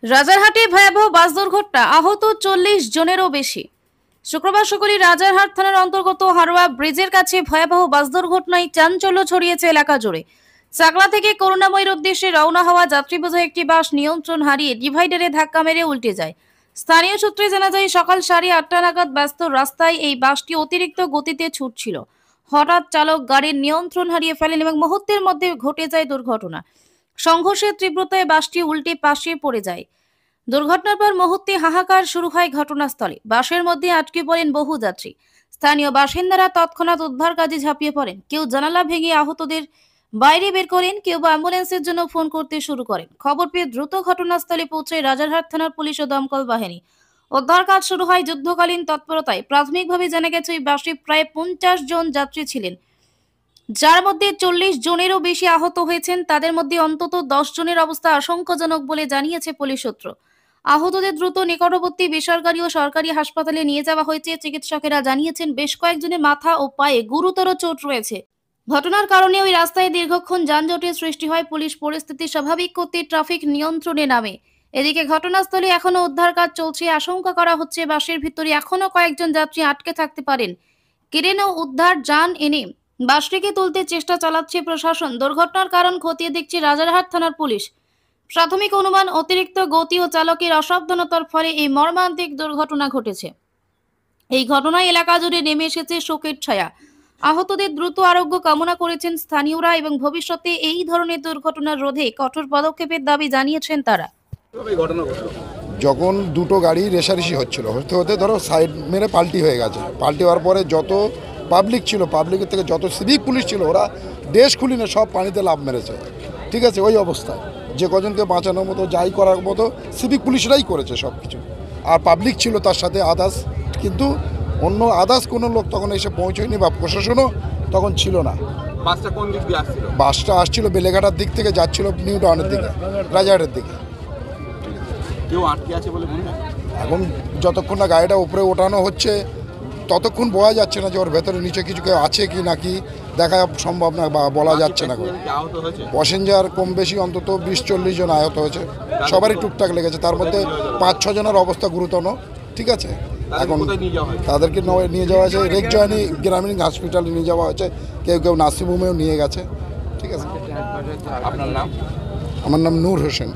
রাজারহাটে ভয়াবহ বাস দুর্ঘটনা, আহত 40 জনেরও বেশি। শুক্রবার সকালে রাজারহাট থানার অন্তর্গত হারোয়া ব্রিজের কাছে ভয়াবহ বাস দুর্ঘটনায় চাঞ্চল্য ছড়িয়েছে এলাকা জুড়ে। চাকলা থেকে করুণাময়ীর উদ্দেশ্যে রওনা হওয়া যাত্রীবোঝাই একটি বাস নিয়ন্ত্রণ হারিয়ে ডিভাইডারে ধাক্কা মেরে উল্টে যায়। স্থানীয় সূত্রে জানা যায়, সকাল 8:30 নাগাদ ব্যস্ত রাস্তায় এই বাসটি অতিরিক্ত গতিতে ছুটছিল। হঠাৎ চালক গাড়ির নিয়ন্ত্রণ হারিয়ে ফেলেন এবং মুহূর্তের মধ্যে ঘটে যায় দুর্ঘটনা। সংঘর্ষের তীব্রতায় বাসটি উল্টে পাশে পড়ে যায়। দুর্ঘটনার পর মুহূর্তে হাহাকার শুরু হয় ঘটনাস্থলে। বাসের মধ্যে আটকে পড়েন বহু যাত্রী। স্থানীয় বাসিন্দারা তৎক্ষণাৎ উদ্ধার কাজে ঝাঁপিয়ে পড়েন। কেউ জানালা ভেঙে আহতদের বাইরে বের করেন, কেউ বা অ্যাম্বুলেন্সের জন্য ফোন করতে শুরু করেন। খবর পেয়ে দ্রুত ঘটনাস্থলে পৌঁছায় রাজারহাট থানার পুলিশ ও দমকল বাহিনী। উদ্ধার কাজ শুরু হয় যুদ্ধকালীন তৎপরতায়। প্রাথমিকভাবে জানা গেছে, ওই বাসে প্রায় 50 জন যাত্রী ছিলেন, যার মধ্যে 40 জনেরও বেশি আহত হয়েছেন। তাদের মধ্যে অন্তত 10 জনের অবস্থা আশঙ্কাজনক বলে জানিয়েছে পুলিশ সূত্র। আহতদের দ্রুত নিকটবর্তী বেসরকারি ও সরকারি হাসপাতালে নিয়ে যাওয়া হয়েছে। চিকিৎসকেরা জানিয়েছেন, বেশ কয়েকজনের মাথা ও পায়ে গুরুতর চোট রয়েছে। ঘটনার কারণে ওই রাস্তায় দীর্ঘক্ষণ যানজটের সৃষ্টি হয়। পুলিশ পরিস্থিতি স্বাভাবিক করতে ট্রাফিক নিয়ন্ত্রণে নামে। এদিকে ঘটনাস্থলে এখনো উদ্ধার কাজ চলছে। আশঙ্কা করা হচ্ছে, বাসের ভিতরে এখনো কয়েকজন যাত্রী আটকে থাকতে পারেন। ক্রেন ও উদ্ধার যান এনে বাসটিকে তুলতে চেষ্টা চালাচ্ছে প্রশাসন। দুর্ঘটনার কারণ খতিয়ে দেখছে রাজারহাট থানার পুলিশ। প্রাথমিক অনুমান, অতিরিক্ত গতি ও চালকের অসাবধানতার ফলে এই মর্মান্তিক দুর্ঘটনা ঘটেছে। এই ঘটনায় এলাকা জুড়ে নেমে এসেছে শোকের ছায়া। আহতদের দ্রুত আরোগ্য কামনা করেছেন স্থানীয়রা এবং ভবিষ্যতে এই ধরনের দুর্ঘটনা রোধে কঠোর পদক্ষেপের দাবি জানিয়েছেন তারা। যখন দুটো গাড়ি রেষারেষি হচ্ছিল, হতে হতে ধরো সাইড মেরে পাল্টি হয়ে গেছে। পাল্টি হওয়ার পরে যত পাবলিক ছিল, পাবলিকের থেকে যত সিভিক পুলিশ ছিল, ওরা দেশ খুলিনে সব পানিতে লাফ মেরেছে। ঠিক আছে, ওই অবস্থায় যে কজনকে বাঁচানোর মতো, যাই করার মতো সিভিক পুলিশরাই করেছে সব কিছু। আর পাবলিক ছিল তার সাথে আদার্স, কিন্তু অন্য আদার্স কোনো লোক তখন এসে পৌঁছয়নি বা প্রশাসনও তখন ছিল না। বাসটা কোন দিক দিয়ে আসছিল? বাসটা আসছিল বেলেঘাটার দিক থেকে, যাচ্ছিল নিউ টাউনের দিকে, রাজারহাটের দিকে। কেউ আটকে আছে বলে মনে হয়? এখন যতক্ষণ না গাড়িটা উপরে ওঠানো হচ্ছে ততক্ষণ বোঝা যাচ্ছে না যে ওর ভেতরে নিচে কিছু কেউ আছে কি না, কি দেখা সম্ভব না বা বলা যাচ্ছে না। প্যাসেঞ্জার কম বেশি অন্তত 20-40 জন আহত হয়েছে, সবারই টুকটাক লেগেছে। তার মধ্যে 5-6 জনের অবস্থা গুরুতর। ঠিক আছে, এখন তাদেরকে নিয়ে যাওয়া হয়েছে রেকজয়নি গ্রামীণ হসপিটালে নিয়ে যাওয়া হয়েছে, কেউ কেউ নার্সিংহোমেও নিয়ে গেছে। ঠিক আছে, আপনার নাম? আমার নাম নূর হোসেন।